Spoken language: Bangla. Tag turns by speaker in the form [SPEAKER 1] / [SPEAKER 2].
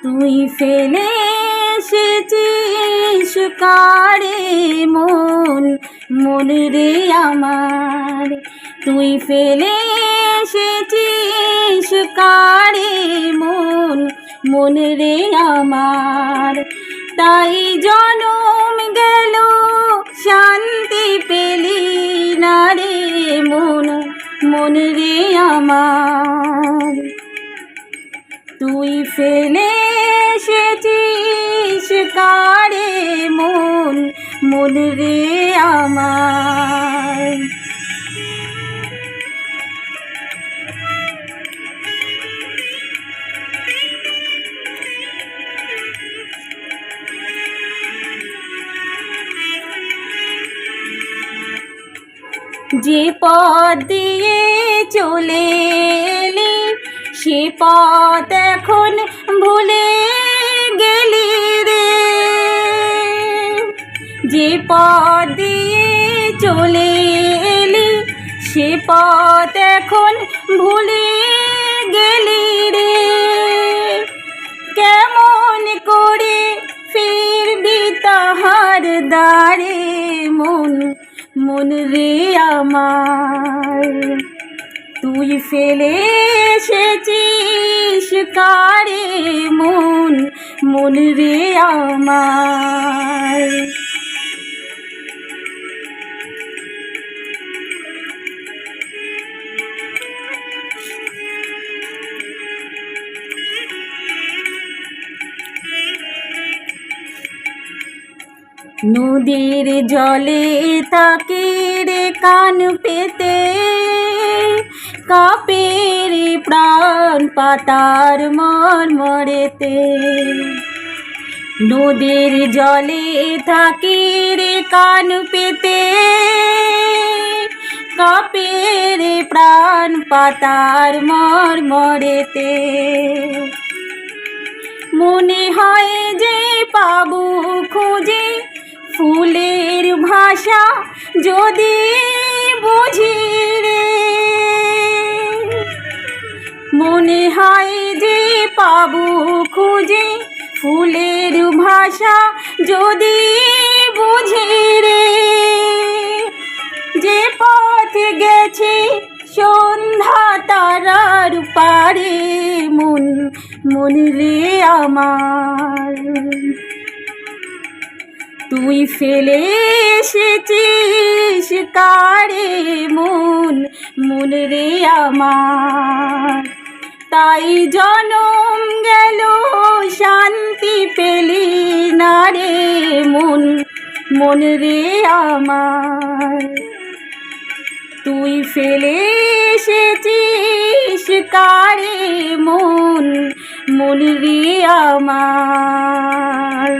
[SPEAKER 1] তুই ফেলে এসেছিস কারে মন, মন রে আমার। তুই ফেলে এসেছিস কারে মন, মন রে আমার। তাই জনম গেল শান্তি পেলি না রে মন, মন রে আমার। তুই ফেলে এসেছিস কারে মন, মন রে আমার। যে পথ দিয়ে চলে এলি সে পথ এখন ভুলে গেলি রে। যে পথ দিয়ে চলে এলি সে পথ এখন ভুলে গেলি রে। কেমন করে ফিরবি তাহার দ্বারে মন, মন রে আমার। তুই ফেলে এসেছিস কারে মন, মন রে আমার। নদীর জলে তাকে রে কান পেতে, কাঁপে রে প্রাণ পাতার মরমরেতে। নদীর জলে থাকে রে কান পেতে, কাঁপে রে প্রাণ পাতার মরমরেতে। মনে হয় যে পাবো খুঁজে ফুলের ভাষা যদি বুঝি রে। মনে হয় যে পাবো খুঁজে ফুলের ভাষা যদি বুঝি রে। যে পথ গেছে সন্ধ্যা তারার পারে মন, মন রে আমার। তুই ফেলে এসেছিস কারে মন, মন রে আমার। তাই জনম গেল শান্তি পেলি না রে মন, মন রে আমার। তুই ফেলে এসেছিস কারে মন, মন রে আমার।